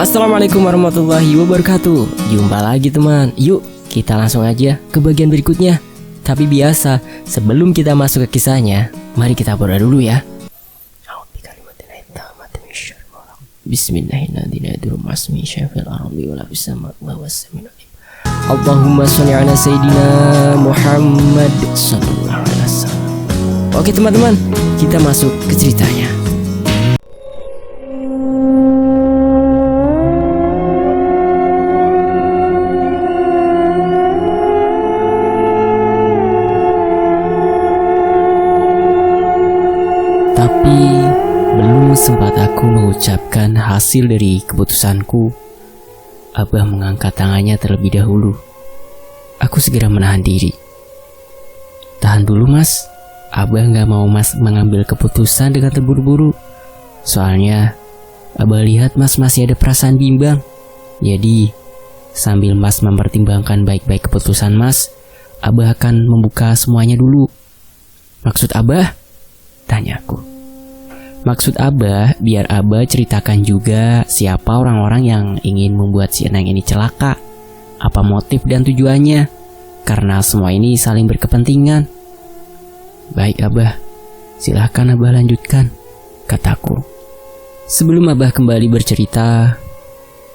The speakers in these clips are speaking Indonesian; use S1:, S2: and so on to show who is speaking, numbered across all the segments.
S1: Assalamualaikum warahmatullahi wabarakatuh. Jumpa lagi teman. Yuk kita langsung aja ke bagian berikutnya. Tapi biasa, sebelum kita masuk ke kisahnya, mari kita berdoa dulu ya. Allahumma sholli ala sayyidina Muhammad sallallahu alaihi wasallam. Oke teman-teman, kita masuk ke ceritanya. Tapi belum sempat aku mengucapkan hasil dari keputusanku, Abah mengangkat tangannya terlebih dahulu. Aku segera menahan diri. Tahan dulu mas, Abah gak mau mas mengambil keputusan dengan terburu-buru. Soalnya Abah lihat mas masih ada perasaan bimbang. Jadi sambil mas mempertimbangkan baik-baik keputusan mas, Abah akan membuka semuanya dulu. Maksud Abah? Tanyaku. Maksud Abah, biar Abah ceritakan juga siapa orang-orang yang ingin membuat si Eneng ini celaka, apa motif dan tujuannya, karena semua ini saling berkepentingan. Baik Abah, silahkan Abah lanjutkan, kataku. Sebelum Abah kembali bercerita,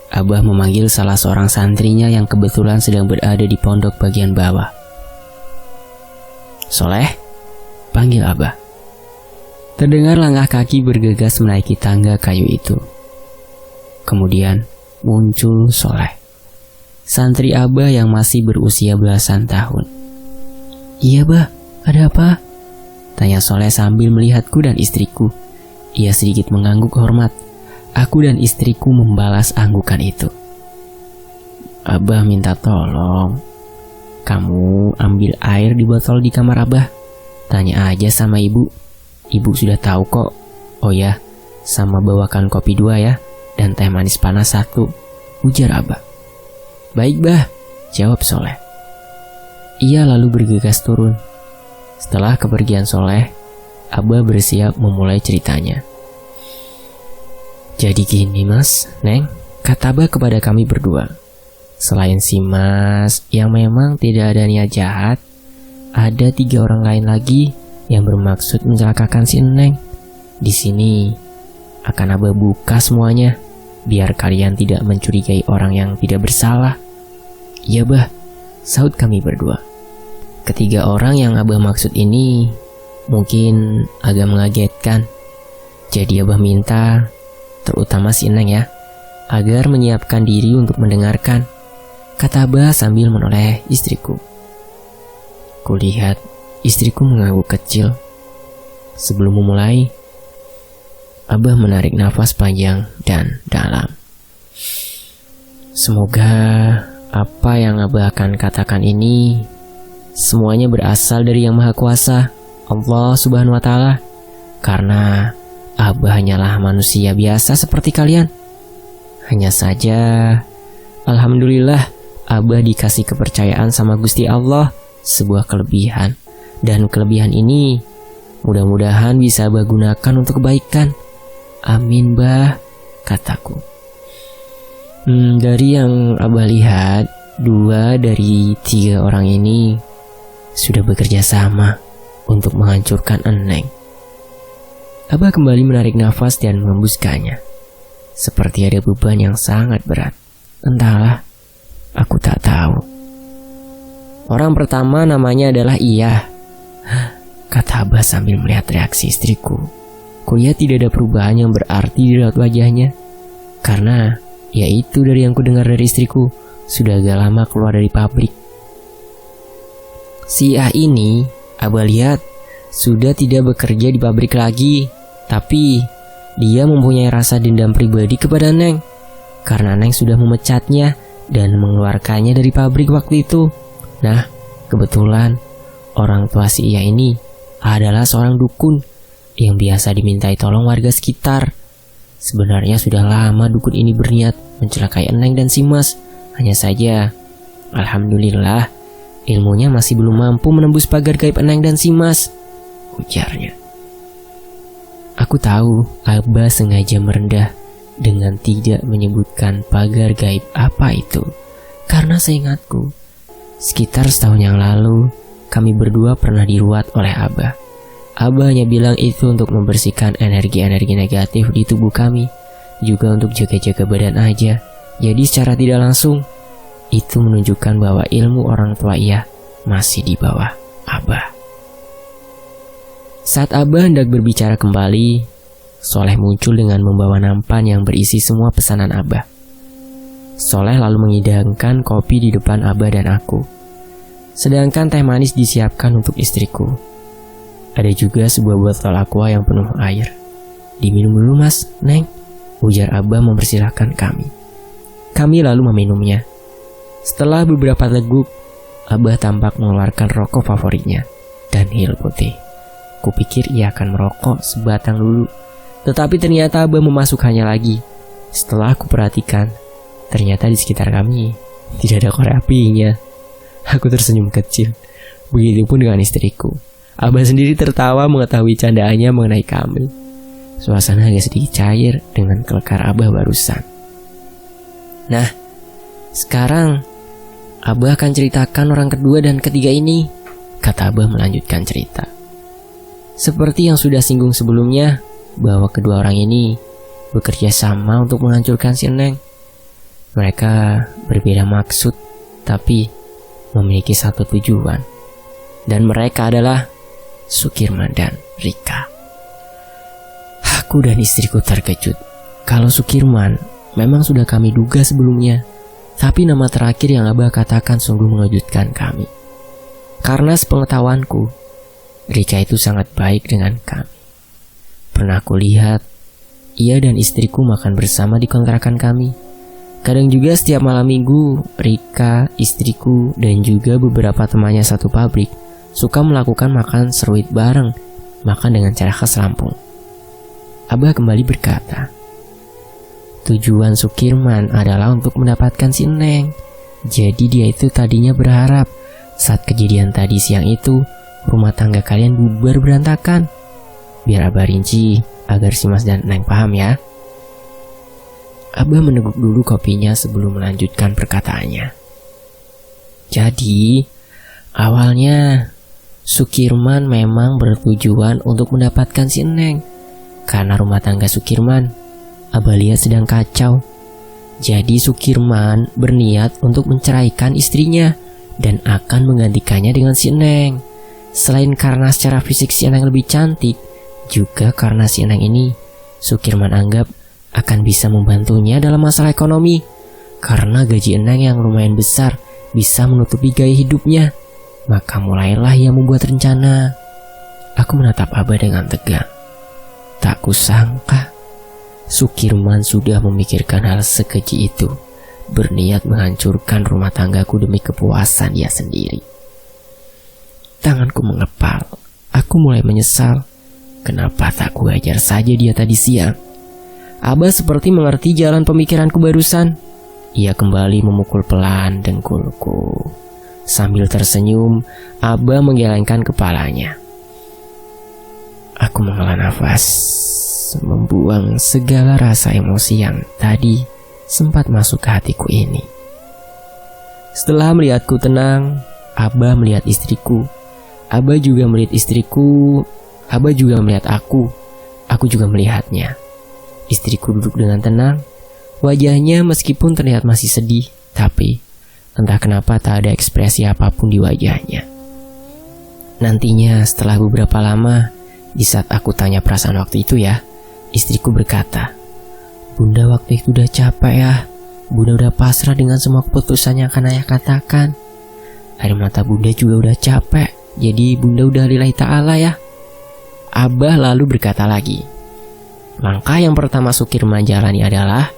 S1: Abah memanggil salah seorang santrinya yang kebetulan sedang berada di pondok bagian bawah. Soleh, panggil Abah. Terdengar langkah kaki bergegas menaiki tangga kayu itu. Kemudian muncul Soleh, santri Abah yang masih berusia belasan tahun. Iya Bah, ada apa? Tanya Soleh sambil melihatku dan istriku. Ia sedikit mengangguk hormat. Aku dan istriku membalas anggukan itu. Abah minta tolong. Kamu ambil air di botol di kamar Abah. Tanya aja sama ibu. Ibu sudah tahu kok. Oh ya, sama bawakan kopi 2 ya, dan teh manis panas 1, ujar Abah. Baik Bah, jawab Soleh. Ia lalu bergegas turun. Setelah kepergian Soleh, Abah bersiap memulai ceritanya. Jadi gini mas, Neng, kata Abah kepada kami berdua. Selain si mas yang memang tidak ada niat jahat, ada 3 orang lain lagi yang bermaksud mencelakakan si Eneng. Di sini akan Abah buka semuanya, biar kalian tidak mencurigai orang yang tidak bersalah. Iya Bah, sahut kami berdua. Ketiga orang yang Abah maksud ini mungkin agak mengagetkan. Jadi Abah minta, terutama si Eneng ya, agar menyiapkan diri untuk mendengarkan, kata Abah sambil menoleh istriku. Kulihat istriku mengangguk kecil. Sebelum memulai, Abah menarik nafas panjang dan dalam. Semoga apa yang Abah akan katakan ini semuanya berasal dari Yang Maha Kuasa, Allah Subhanahu wa Ta'ala. Karena Abah hanyalah manusia biasa seperti kalian. Hanya saja, alhamdulillah, Abah dikasih kepercayaan sama Gusti Allah, sebuah kelebihan. Dan kelebihan ini mudah-mudahan bisa Abah gunakan untuk kebaikan. Amin Bah, kataku. Dari yang Abah lihat, 2 dari 3 orang ini sudah bekerja sama untuk menghancurkan Eneng. Abah kembali menarik nafas dan mengembuskannya. Seperti ada beban yang sangat berat. Entahlah, aku tak tahu. Orang pertama namanya adalah Iyah, kata Abah sambil melihat reaksi istriku. Kulihat tidak ada perubahan yang berarti di raut wajahnya. Karena yaitu dari yang kudengar dari istriku, sudah agak lama keluar dari pabrik. Si Iyah ini Abah lihat sudah tidak bekerja di pabrik lagi. Tapi dia mempunyai rasa dendam pribadi kepada Neng, karena Neng sudah memecatnya dan mengeluarkannya dari pabrik waktu itu. Nah, kebetulan orang tua si Iyah ini adalah seorang dukun yang biasa dimintai tolong warga sekitar. Sebenarnya sudah lama dukun ini berniat mencelakai Eneng dan si Mas. Hanya saja, alhamdulillah, ilmunya masih belum mampu menembus pagar gaib Eneng dan si Mas, ujarnya. Aku tahu Abah sengaja merendah dengan tidak menyebutkan pagar gaib apa itu. Karena seingatku, sekitar setahun yang lalu, kami berdua pernah diruat oleh Abah. Abah hanya bilang itu untuk membersihkan energi-energi negatif di tubuh kami, juga untuk jaga-jaga badan aja. Jadi secara tidak langsung, itu menunjukkan bahwa ilmu orang tua ia masih di bawah Abah. Saat Abah hendak berbicara kembali, Soleh muncul dengan membawa nampan yang berisi semua pesanan Abah. Soleh lalu menghidangkan kopi di depan Abah dan aku. Sedangkan teh manis disiapkan untuk istriku. Ada juga sebuah botol aqua yang penuh air. "Diminum dulu mas, Neng," ujar Abah mempersilahkan kami. Kami lalu meminumnya. Setelah beberapa teguk, Abah tampak mengeluarkan rokok favoritnya, Dunhill putih. Kupikir ia akan merokok sebatang dulu, tetapi ternyata Abah memasukkannya lagi. Setelah aku perhatikan, ternyata di sekitar kami tidak ada korek apinya. Aku tersenyum kecil. Begitupun dengan istriku. Abah sendiri tertawa mengetahui candaannya mengenai kami. Suasana agak sedikit cair dengan kelekar Abah barusan. Nah, sekarang Abah akan ceritakan orang kedua dan ketiga ini, kata Abah melanjutkan cerita. Seperti yang sudah singgung sebelumnya, bahwa kedua orang ini bekerja sama untuk menghancurkan si Neng. Mereka berbeda maksud, tapi memiliki satu tujuan. Dan mereka adalah Sukirman dan Rika. Aku dan istriku terkejut. Kalau Sukirman memang sudah kami duga sebelumnya, tapi nama terakhir yang Abah katakan sungguh mengejutkan kami. Karena sepengetahuanku, Rika itu sangat baik dengan kami. Pernah aku lihat, ia dan istriku makan bersama di kontrakan kami. Kadang juga setiap malam minggu, Rika, istriku, dan juga beberapa temannya satu pabrik suka melakukan makan seruit bareng, makan dengan cara khas Lampung. Abah kembali berkata, tujuan Sukirman adalah untuk mendapatkan si Neng. Jadi dia itu tadinya berharap saat kejadian tadi siang itu, rumah tangga kalian bubar berantakan. Biar Abah rinci agar si Mas dan Neng paham ya. Abah meneguk dulu kopinya sebelum melanjutkan perkataannya. Jadi, awalnya Sukirman memang bertujuan untuk mendapatkan si Neng. Karena rumah tangga Sukirman, Abah lihat sedang kacau. Jadi Sukirman berniat untuk menceraikan istrinya dan akan menggantikannya dengan si Neng. Selain karena secara fisik si Neng lebih cantik, juga karena si Neng ini Sukirman anggap akan bisa membantunya dalam masalah ekonomi. Karena gaji Neng yang lumayan besar bisa menutupi gaya hidupnya. Maka mulailah ia membuat rencana. Aku menatap Abah dengan tegang. Tak kusangka Sukirman sudah memikirkan hal sekeji itu, berniat menghancurkan rumah tanggaku demi kepuasan dia sendiri. Tanganku mengepal. Aku mulai menyesal. Kenapa tak kuajar saja dia tadi siang? Abah seperti mengerti jalan pemikiranku barusan. Ia kembali memukul pelan dengkulku. Sambil tersenyum, Abah menggelengkan kepalanya. Aku menghela nafas, membuang segala rasa emosi yang tadi sempat masuk ke hatiku ini. Setelah melihatku tenang, Abah melihat istriku. Abah juga melihat istriku. Abah juga melihat aku. Aku juga melihatnya. Istriku duduk dengan tenang. Wajahnya meskipun terlihat masih sedih, tapi entah kenapa tak ada ekspresi apapun di wajahnya. Nantinya setelah beberapa lama, di saat aku tanya perasaan waktu itu ya, istriku berkata, Bunda waktu itu udah capek ya. Bunda udah pasrah dengan semua keputusan yang akan ayah katakan. Air mata Bunda juga udah capek. Jadi Bunda udah lillahi ta'ala ya. Abah lalu berkata lagi, langkah yang pertama Sukirman jalani adalah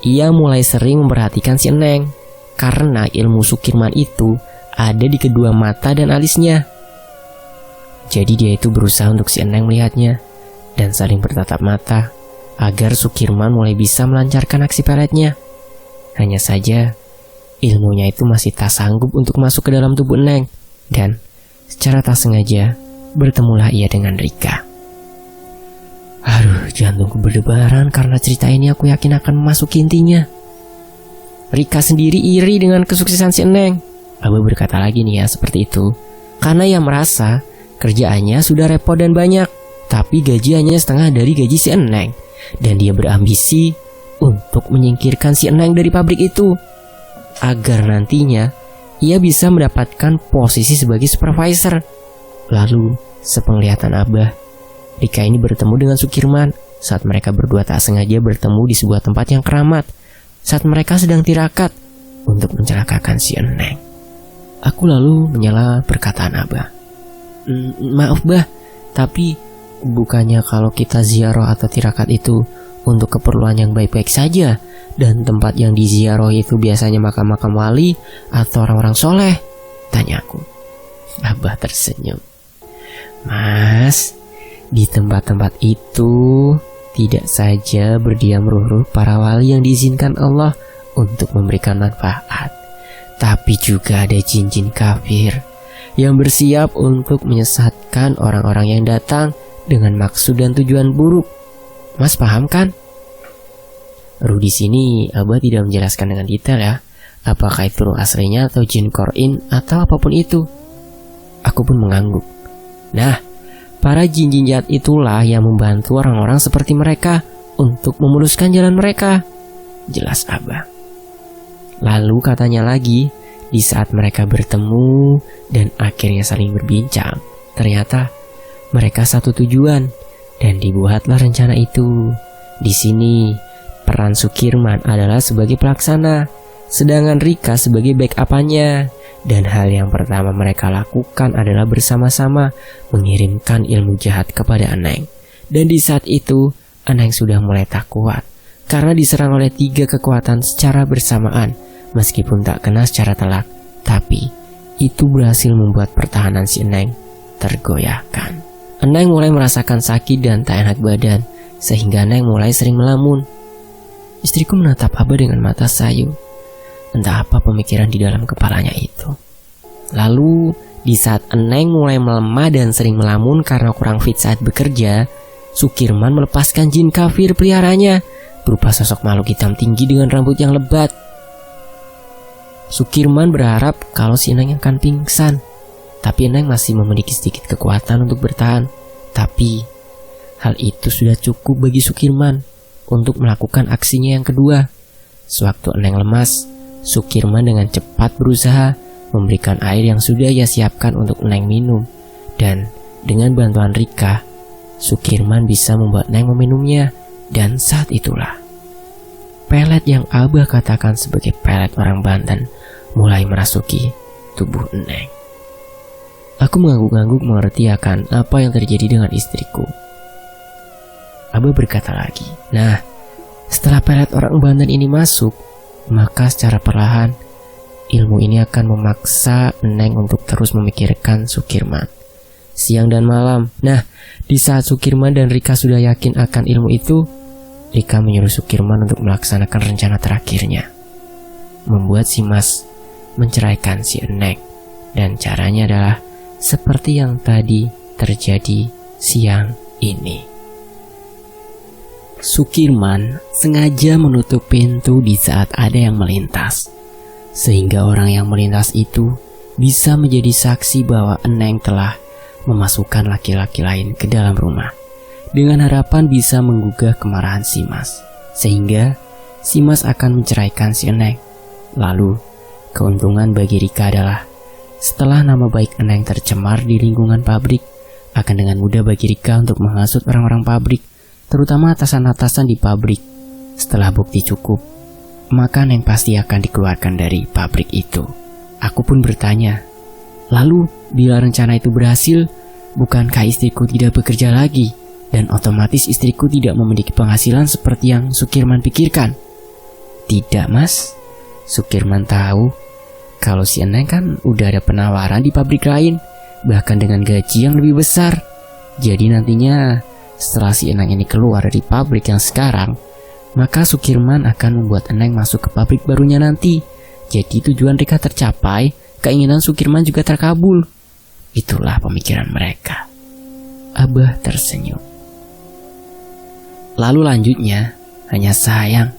S1: ia mulai sering memperhatikan si Neng. Karena ilmu Sukirman itu ada di kedua mata dan alisnya. Jadi dia itu berusaha untuk si Neng melihatnya dan saling bertatap mata agar Sukirman mulai bisa melancarkan aksi peletnya. Hanya saja ilmunya itu masih tak sanggup untuk masuk ke dalam tubuh Neng. Dan secara tak sengaja bertemulah ia dengan Rika. Aduh, jantungku berdebaran karena cerita ini aku yakin akan memasuki intinya. Rika sendiri iri dengan kesuksesan si Eneng. Abah berkata lagi nih ya seperti itu. Karena ia merasa kerjaannya sudah repot dan banyak, tapi gaji hanya setengah dari gaji si Eneng. Dan dia berambisi untuk menyingkirkan si Eneng dari pabrik itu, agar nantinya ia bisa mendapatkan posisi sebagai supervisor. Lalu, sepenglihatan Abah, Rika ini bertemu dengan Sukirman saat mereka berdua tak sengaja bertemu di sebuah tempat yang keramat, saat mereka sedang tirakat untuk mencelakakan si Eneng. Aku lalu menyela perkataan Abah. Maaf Bah, tapi bukannya kalau kita ziarah atau tirakat itu untuk keperluan yang baik-baik saja, dan tempat yang diziarah itu biasanya makam-makam wali atau orang-orang soleh? Tanyaku. Abah tersenyum. Mas, di tempat-tempat itu tidak saja berdiam ruh-ruh para wali yang diizinkan Allah untuk memberikan manfaat, tapi juga ada jin-jin kafir yang bersiap untuk menyesatkan orang-orang yang datang dengan maksud dan tujuan buruk. Mas paham kan? Ruh di sini Abah tidak menjelaskan dengan detail ya, apakah itu ruh aslinya atau jin korin atau apapun itu. Aku pun mengangguk. Nah, para jin-jin jahat itulah yang membantu orang-orang seperti mereka untuk memuluskan jalan mereka, jelas Abah. Lalu katanya lagi, di saat mereka bertemu dan akhirnya saling berbincang, ternyata mereka satu tujuan dan dibuatlah rencana itu. Di sini peran Sukirman adalah sebagai pelaksana, sedangkan Rika sebagai backup-nya. Dan hal yang pertama mereka lakukan adalah bersama-sama mengirimkan ilmu jahat kepada Eneng. Dan di saat itu, Eneng sudah mulai tak kuat karena diserang oleh 3 kekuatan secara bersamaan. Meskipun tak kena secara telak, tapi itu berhasil membuat pertahanan si Eneng tergoyahkan. Eneng mulai merasakan sakit dan tak enak badan, sehingga Eneng mulai sering melamun. Istriku menatap Abah dengan mata sayu. Entah apa pemikiran di dalam kepalanya itu. Lalu, di saat Eneng mulai melemah dan sering melamun karena kurang fit saat bekerja, Sukirman melepaskan jin kafir peliharanya, berupa sosok makhluk hitam tinggi dengan rambut yang lebat. Sukirman berharap kalau si Eneng akan pingsan, tapi Eneng masih memiliki sedikit kekuatan untuk bertahan. Tapi, hal itu sudah cukup bagi Sukirman untuk melakukan aksinya yang kedua. Sewaktu Eneng lemas, Sukirman dengan cepat berusaha memberikan air yang sudah ia siapkan untuk Eneng minum. Dan dengan bantuan Rika, Sukirman bisa membuat Eneng meminumnya. Dan saat itulah, pelet yang Abah katakan sebagai pelet orang Banten mulai merasuki tubuh Eneng. Aku mengangguk-angguk mengerti akan apa yang terjadi dengan istriku. Abah berkata lagi, nah, setelah pelet orang Banten ini masuk, maka secara perlahan ilmu ini akan memaksa Eneng untuk terus memikirkan Sukirman siang dan malam. Nah, di saat Sukirman dan Rika sudah yakin akan ilmu itu, Rika menyuruh Sukirman untuk melaksanakan rencana terakhirnya, membuat si Mas menceraikan si Eneng. Dan caranya adalah seperti yang tadi terjadi siang ini. Sukirman sengaja menutup pintu di saat ada yang melintas, sehingga orang yang melintas itu bisa menjadi saksi bahwa Eneng telah memasukkan laki-laki lain ke dalam rumah, dengan harapan bisa menggugah kemarahan si Mas, sehingga si Mas akan menceraikan si Eneng. Lalu, keuntungan bagi Rika adalah setelah nama baik Eneng tercemar di lingkungan pabrik, akan dengan mudah bagi Rika untuk menghasut orang-orang pabrik, terutama atasan-atasan di pabrik. Setelah bukti cukup, maka Eneng pasti akan dikeluarkan dari pabrik itu. Aku pun bertanya, lalu bila rencana itu berhasil, bukankah istriku tidak bekerja lagi? Dan otomatis istriku tidak memiliki penghasilan seperti yang Sukirman pikirkan? Tidak Mas, Sukirman tahu kalau si Eneng kan udah ada penawaran di pabrik lain, bahkan dengan gaji yang lebih besar. Jadi nantinya setelah si Eneng ini keluar dari pabrik yang sekarang, maka Sukirman akan membuat Eneng masuk ke pabrik barunya nanti. Jadi tujuan Rika tercapai, keinginan Sukirman juga terkabul. Itulah pemikiran mereka. Abah tersenyum. Lalu lanjutnya, hanya sayang,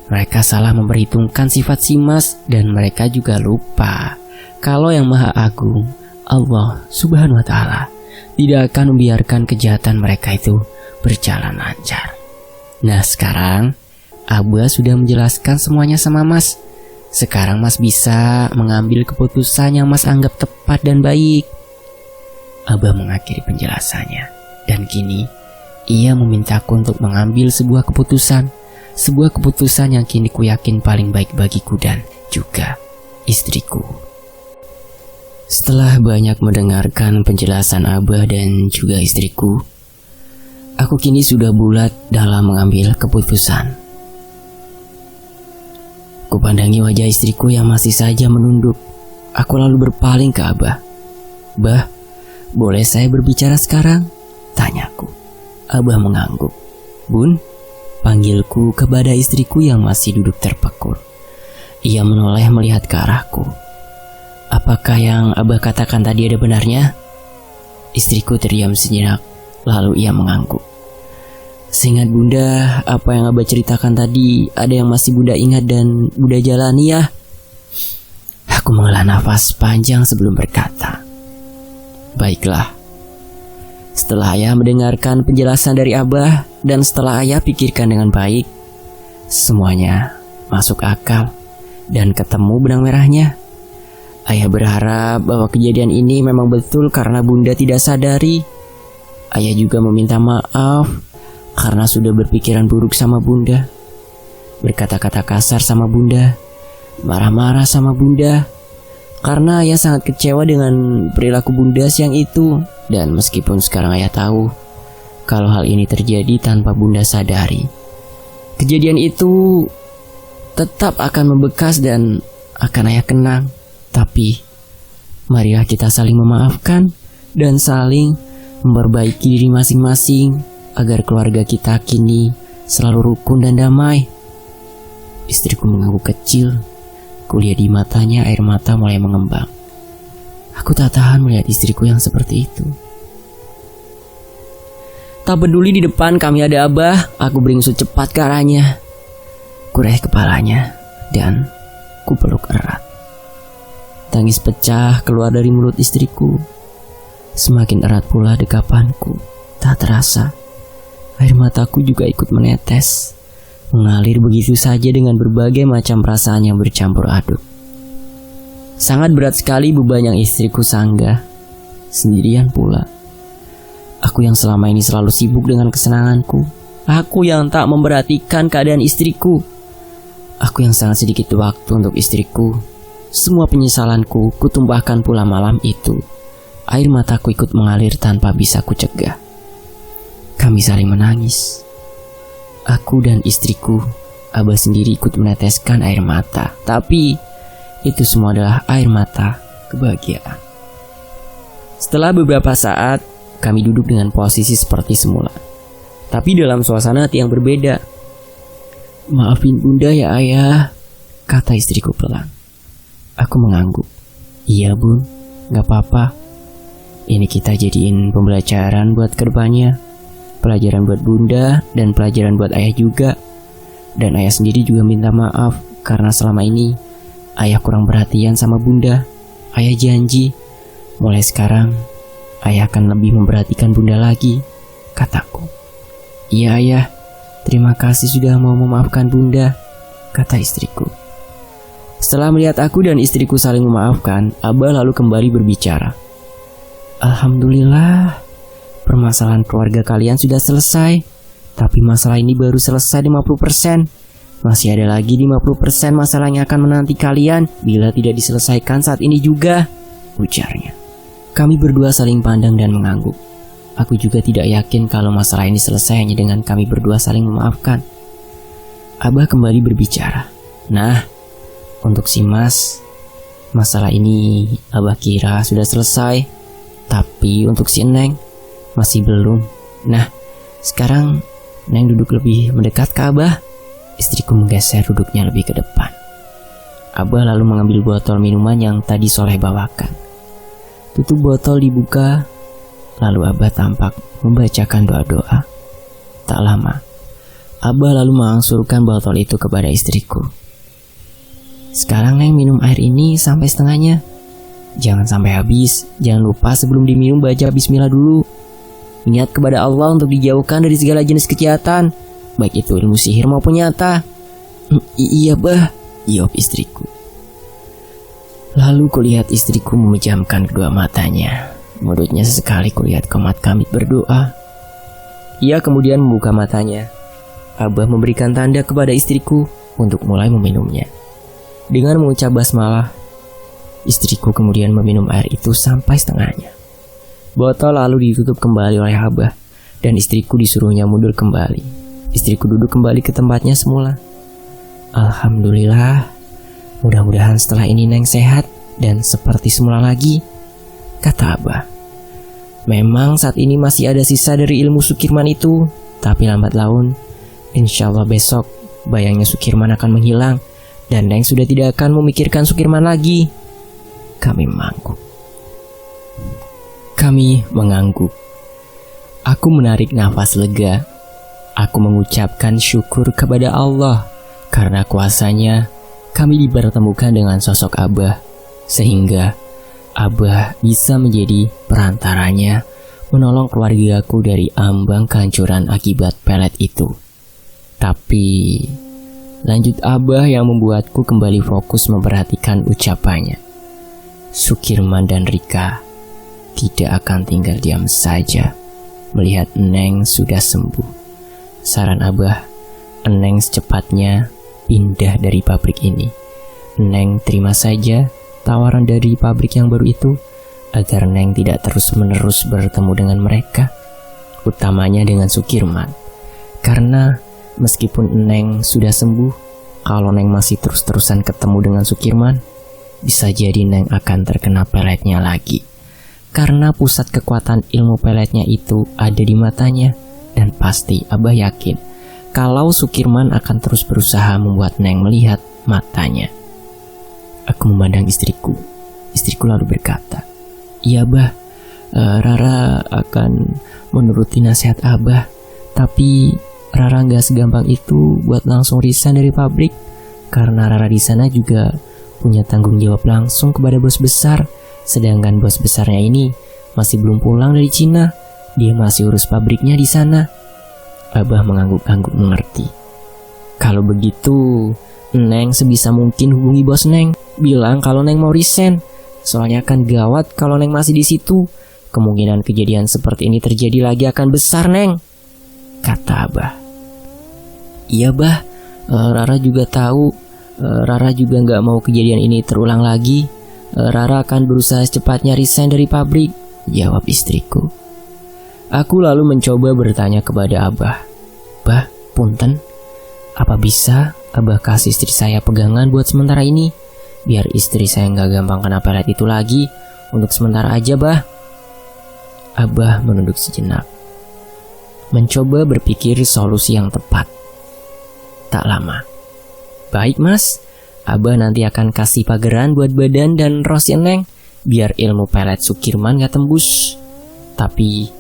S1: mereka salah memperhitungkan sifat si Mas dan mereka juga lupa kalau yang Maha Agung, Allah Subhanahu wa Ta'ala, tidak akan membiarkan kejahatan mereka itu berjalan lancar. Nah sekarang, Abah sudah menjelaskan semuanya sama Mas. Sekarang Mas bisa mengambil keputusan yang Mas anggap tepat dan baik. Abah mengakhiri penjelasannya. Dan kini, ia memintaku untuk mengambil sebuah keputusan. Sebuah keputusan yang kini ku yakin paling baik bagiku dan juga istriku. Setelah banyak mendengarkan penjelasan Abah dan juga istriku, aku kini sudah bulat dalam mengambil keputusan. Kupandangi wajah istriku yang masih saja menunduk. Aku lalu berpaling ke Abah. "Bah, boleh saya berbicara sekarang?" tanyaku. Abah mengangguk. "Bun," panggilku kepada istriku yang masih duduk terpekur. Ia menoleh melihat ke arahku. "Apakah yang Abah katakan tadi ada benarnya?" Istriku terdiam sejenak, lalu ia mengangguk. "Seingat Bunda, apa yang Abah ceritakan tadi ada yang masih Bunda ingat dan Bunda jalani ya?" Aku menghela nafas panjang sebelum berkata, "Baiklah." Setelah ayah mendengarkan penjelasan dari Abah dan setelah ayah pikirkan dengan baik, semuanya masuk akal dan ketemu benang merahnya. Ayah berharap bahwa kejadian ini memang betul karena Bunda tidak sadari. Ayah juga meminta maaf karena sudah berpikiran buruk sama Bunda, berkata-kata kasar sama Bunda, marah-marah sama Bunda, karena ayah sangat kecewa dengan perilaku Bunda siang itu. Dan meskipun sekarang ayah tahu kalau hal ini terjadi tanpa Bunda sadari, kejadian itu tetap akan membekas dan akan ayah kenang. Tapi marilah kita saling memaafkan dan saling memperbaiki diri masing-masing agar keluarga kita kini selalu rukun dan damai. Istriku mengangguk kecil. Kulihat di matanya air mata mulai mengembang. Aku tak tahan melihat istriku yang seperti itu. Tak peduli di depan kami ada Abah, aku beringsut cepat ke arahnya. Kuraih kepalanya dan kupeluk erat. Tangis pecah keluar dari mulut istriku. Semakin erat pula dekapanku. Tak terasa, air mataku juga ikut menetes, mengalir begitu saja dengan berbagai macam perasaan yang bercampur aduk. Sangat berat sekali beban yang istriku sanggah, sendirian pula. Aku yang selama ini selalu sibuk dengan kesenanganku. Aku yang tak memperhatikan keadaan istriku. Aku yang sangat sedikit waktu untuk istriku. Semua penyesalanku kutumpahkan pula malam itu. Air mataku ikut mengalir tanpa bisa kucegah. Kami saling menangis. Aku dan istriku, Abah sendiri ikut meneteskan air mata. Tapi itu semua adalah air mata kebahagiaan. Setelah beberapa saat, kami duduk dengan posisi seperti semula, tapi dalam suasana hati yang berbeda. "Maafin Bunda ya ayah," kata istriku pelan. Aku mengangguk. "Iya Bun, gak apa-apa. Ini kita jadiin pembelajaran buat kedepannya. Pelajaran buat Bunda dan pelajaran buat ayah juga. Dan ayah sendiri juga minta maaf karena selama ini ayah kurang perhatian sama Bunda. Ayah janji, mulai sekarang ayah akan lebih memperhatikan Bunda lagi," kataku. "Iya ayah, terima kasih sudah mau memaafkan Bunda," kata istriku. Setelah melihat aku dan istriku saling memaafkan, Abah lalu kembali berbicara. "Alhamdulillah, permasalahan keluarga kalian sudah selesai. Tapi masalah ini baru selesai 50%. Masih ada lagi 50% masalah yang akan menanti kalian bila tidak diselesaikan saat ini juga," ujarnya. Kami berdua saling pandang dan mengangguk. Aku juga tidak yakin kalau masalah ini selesai hanya dengan kami berdua saling memaafkan. Abah kembali berbicara. "Nah, untuk si Mas, masalah ini Abah kira sudah selesai. Tapi untuk si Neng masih belum. Nah, sekarang Neng duduk lebih mendekat ke Abah." Istriku menggeser duduknya lebih ke depan. Abah lalu mengambil botol minuman yang tadi Soleh bawakan. Tutup botol dibuka, lalu Abah tampak membacakan doa-doa. Tak lama, Abah lalu mengangsurkan botol itu kepada istriku. Sekarang Neng minum air ini sampai setengahnya. Jangan sampai habis. Jangan lupa sebelum diminum baca bismillah dulu. Niat kepada Allah untuk dijauhkan dari segala jenis kejahatan, baik itu ilmu sihir maupun nyata. Iya bah, jawab istriku. Lalu kulihat istriku memejamkan kedua matanya. Mulutnya sesekali kulihat komat kamit berdoa. Ia kemudian membuka matanya. Abah memberikan tanda kepada istriku untuk mulai meminumnya. Dengan mengucap basmalah, istriku kemudian meminum air itu sampai setengahnya. Botol lalu ditutup kembali oleh Abah dan istriku disuruhnya mundur kembali. Istriku duduk kembali ke tempatnya semula. Alhamdulillah, mudah-mudahan setelah ini Neng sehat dan seperti semula lagi, kata Abah. Memang saat ini masih ada sisa dari ilmu Sukirman itu, tapi lambat laun, insya Allah besok bayangnya Sukirman akan menghilang dan Neng sudah tidak akan memikirkan Sukirman lagi. Kami mengangguk. Aku menarik nafas lega. Aku mengucapkan syukur kepada Allah karena kuasanya kami dipertemukan dengan sosok Abah, sehingga Abah bisa menjadi perantaranya menolong keluargaku dari ambang kehancuran akibat pelet itu. Tapi lanjut Abah yang membuatku kembali fokus memperhatikan ucapannya. Sukirman dan Rika tidak akan tinggal diam saja melihat Neng sudah sembuh. Saran Abah, Neng secepatnya pindah dari pabrik ini. Neng terima saja tawaran dari pabrik yang baru itu agar Neng tidak terus-menerus bertemu dengan mereka, utamanya dengan Sukirman. Karena meskipun Neng sudah sembuh, kalau Neng masih terus-terusan ketemu dengan Sukirman, bisa jadi Neng akan terkena peletnya lagi. Karena pusat kekuatan ilmu peletnya itu ada di matanya, dan pasti Abah yakin kalau Sukirman akan terus berusaha membuat Neng melihat matanya. Aku memandang istriku. Istriku lalu berkata, "Iya Bah, Rara akan menuruti nasihat Abah. Tapi Rara gak segampang itu buat langsung resign dari pabrik. Karena Rara di sana juga punya tanggung jawab langsung kepada bos besar. Sedangkan bos besarnya ini masih belum pulang dari Cina. Dia masih urus pabriknya di sana." Abah mengangguk-angguk mengerti. "Kalau begitu, Neng sebisa mungkin hubungi bos Neng. Bilang kalau Neng mau resign. Soalnya akan gawat kalau Neng masih di situ. Kemungkinan kejadian seperti ini terjadi lagi akan besar, Neng," kata Abah. "Iya Bah, Rara juga tahu. Rara juga gak mau kejadian ini terulang lagi. Rara akan berusaha secepatnya resign dari pabrik," jawab istriku. Aku lalu mencoba bertanya kepada Abah, "Bah, punten, apa bisa Abah kasih istri saya pegangan buat sementara ini? Biar istri saya gak gampang kena pelet itu lagi. Untuk sementara aja, Bah." Abah menunduk sejenak, mencoba berpikir solusi yang tepat. Tak lama, "Baik Mas, Abah nanti akan kasih pageran buat badan dan rosin Neng, biar ilmu pelet Sukirman gak tembus. Tapi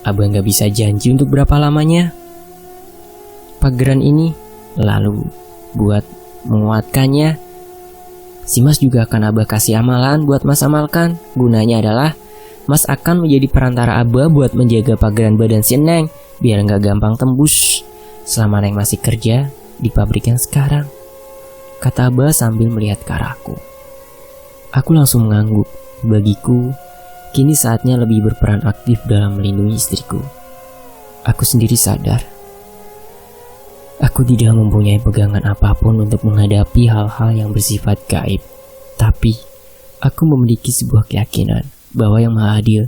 S1: Abah gak bisa janji untuk berapa lamanya. Pageran ini lalu buat menguatkannya, si Mas juga akan Abah kasih amalan buat Mas amalkan. Gunanya adalah Mas akan menjadi perantara Abah buat menjaga pageran badan si Neng, biar gak gampang tembus selama Neng masih kerja di pabrik yang sekarang," kata Abah sambil melihat ke arahku. Aku langsung mengangguk. Bagiku, kini saatnya lebih berperan aktif dalam melindungi istriku. Aku sendiri sadar, aku tidak mempunyai pegangan apapun untuk menghadapi hal-hal yang bersifat gaib. Tapi, aku memiliki sebuah keyakinan bahwa Yang Maha Adil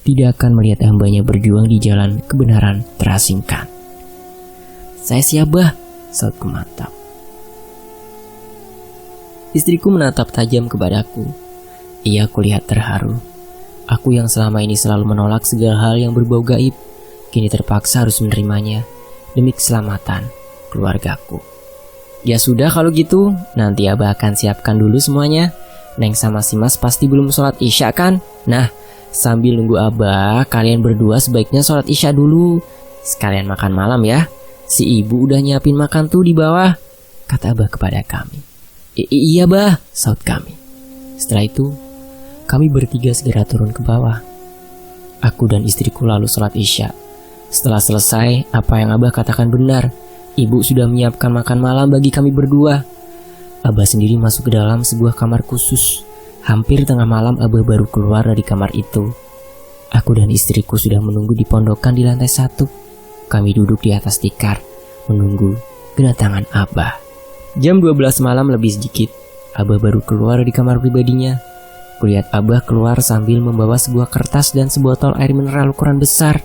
S1: tidak akan melihat hambanya berjuang di jalan kebenaran terasingkan. "Saya siap Bah," sautku mantap. Istriku menatap tajam kepadaku. Ia kulihat terharu. Aku yang selama ini selalu menolak segala hal yang berbau gaib, kini terpaksa harus menerimanya demi keselamatan keluargaku. "Ya sudah kalau gitu, nanti Abah akan siapkan dulu semuanya. Neng sama si Mas pasti belum sholat isya kan? Nah, sambil nunggu Abah, kalian berdua sebaiknya sholat isya dulu. Sekalian makan malam ya. si ibu udah nyiapin makan tuh di bawah, kata Abah kepada kami. Iya bah, saut kami. Setelah itu, kami bertiga segera turun ke bawah. Aku dan istriku lalu sholat Isya. Setelah selesai, apa yang Abah katakan benar. Ibu sudah menyiapkan makan malam bagi kami berdua. Abah sendiri masuk ke dalam sebuah kamar khusus. Hampir tengah malam Abah baru keluar dari kamar itu. Aku dan istriku sudah menunggu di pondokan di lantai 1. Kami duduk di atas tikar, menunggu kedatangan Abah. Jam 12 malam lebih sedikit, Abah baru keluar dari kamar pribadinya. Kulihat Abah keluar sambil membawa sebuah kertas dan sebotol air mineral ukuran besar.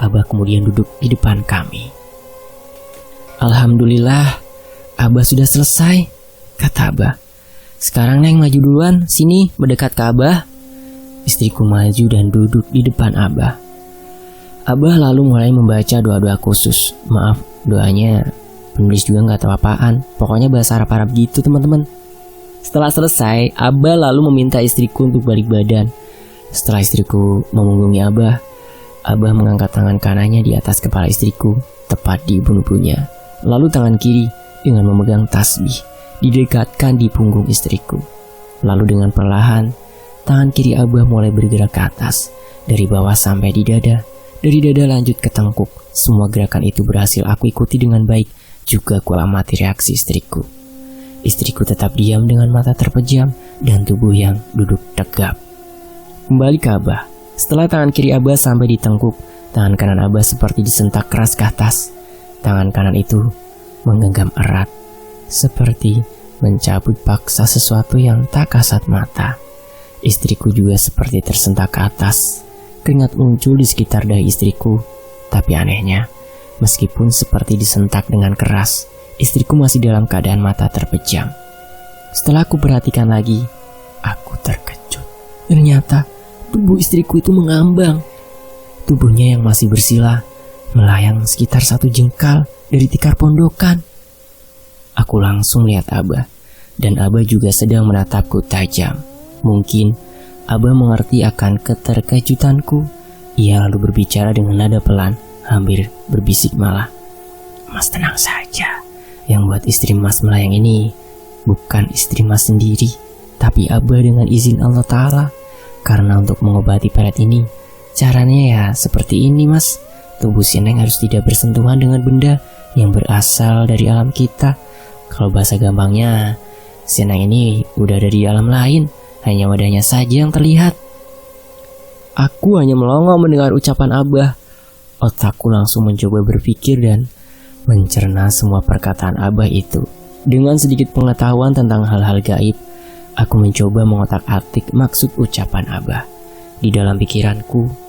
S1: Abah kemudian duduk di depan kami. Alhamdulillah, Abah sudah selesai, kata Abah. Sekarang Neng maju duluan, sini mendekat ke Abah. Istriku maju dan duduk di depan Abah. Abah lalu mulai membaca doa-doa khusus. Maaf, doanya penulis juga gak tahu apaan. Pokoknya bahasa Arab-Arab gitu teman-teman. Setelah selesai, Abah lalu meminta istriku untuk balik badan. Setelah istriku memunggungi Abah, Abah mengangkat tangan kanannya di atas kepala istriku, tepat di bunuh-bunuhnya. Lalu tangan kiri dengan memegang tasbih didekatkan di punggung istriku. Lalu dengan perlahan, tangan kiri Abah mulai bergerak ke atas, dari bawah sampai di dada, dari dada lanjut ke tengkuk. Semua gerakan itu berhasil aku ikuti dengan baik. Juga ku amati reaksi istriku. Istriku tetap diam dengan mata terpejam dan tubuh yang duduk tegap. Kembali ke Abah. Setelah tangan kiri Abah sampai di tengkuk, tangan kanan Abah seperti disentak keras ke atas. Tangan kanan itu menggenggam erat, seperti mencabut paksa sesuatu yang tak kasat mata. Istriku juga seperti tersentak ke atas. Keringat muncul di sekitar dahi istriku. Tapi anehnya, meskipun seperti disentak dengan keras, istriku masih dalam keadaan mata terpejam. Setelah aku perhatikan lagi, aku terkejut. Ternyata tubuh istriku itu mengambang. Tubuhnya yang masih bersila melayang sekitar 1 jengkal dari tikar pondokan. Aku langsung lihat Abah, dan Abah juga sedang menatapku tajam. Mungkin Abah mengerti akan keterkejutanku. Ia lalu berbicara dengan nada pelan, hampir berbisik malah. Mas tenang saja. Yang buat istri Mas melayang ini bukan istri Mas sendiri, tapi Abah dengan izin Allah Ta'ala. Karena untuk mengobati pelet ini, caranya ya seperti ini Mas. Tubuh si Neng harus tidak bersentuhan dengan benda yang berasal dari alam kita. Kalau bahasa gampangnya, si Neng ini udah ada di alam lain, hanya wadahnya saja yang terlihat. Aku hanya melongo mendengar ucapan Abah. Otakku langsung mencoba berpikir dan mencerna semua perkataan Abah itu. Dengan sedikit pengetahuan tentang hal-hal gaib, aku mencoba mengotak-atik maksud ucapan Abah. Di dalam pikiranku,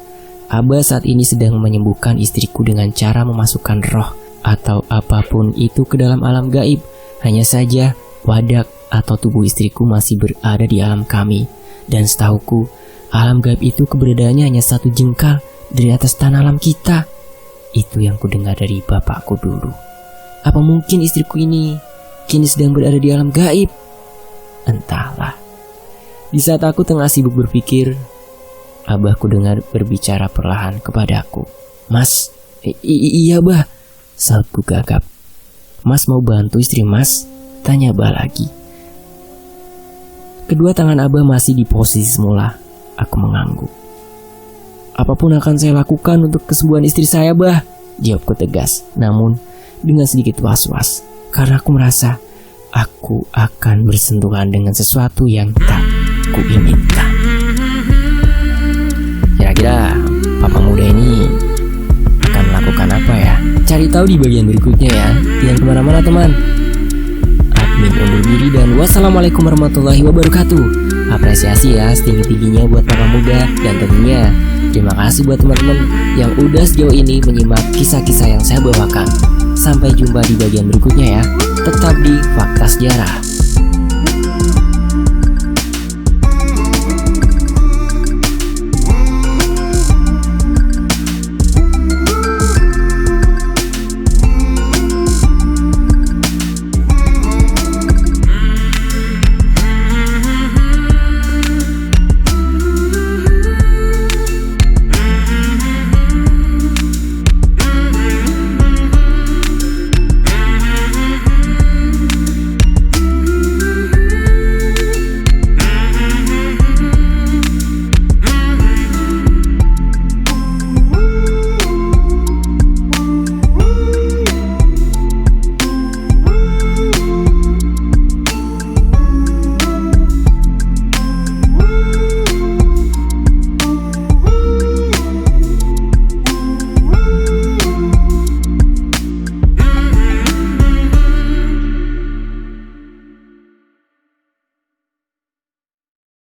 S1: Abah saat ini sedang menyembuhkan istriku dengan cara memasukkan roh atau apapun itu ke dalam alam gaib. Hanya saja, wadak atau tubuh istriku masih berada di alam kami. Dan setahuku, alam gaib itu keberadaannya hanya 1 jengkal dari atas tanah alam kita. Itu yang kudengar dari bapakku dulu. Apa mungkin istriku ini kini sedang berada di alam gaib? Entahlah. Di saat aku tengah sibuk berpikir, Abahku dengar berbicara perlahan kepadaku. Mas, iya Bah, sautku gagap. Mas mau bantu istri Mas? Tanya Abah lagi. Kedua tangan Abah masih di posisi semula. Aku mengangguk. Apapun akan saya lakukan untuk kesembuhan istri saya, Bah, jawabku tegas, namun dengan sedikit was-was. Karena aku merasa aku akan bersentuhan dengan sesuatu yang tak kuinginkan. Kira-kira papa muda ini akan melakukan apa ya? Cari tahu di bagian berikutnya ya. Jangan kemana-mana teman. Admin undur diri dan wassalamualaikum warahmatullahi wabarakatuh. Apresiasi ya setinggi-tingginya buat papa muda. Dan tentunya terima kasih buat teman-teman yang udah sejauh ini menyimak kisah-kisah yang saya bawakan. Sampai jumpa di bagian berikutnya ya. Tetap di Fakta Sejarah.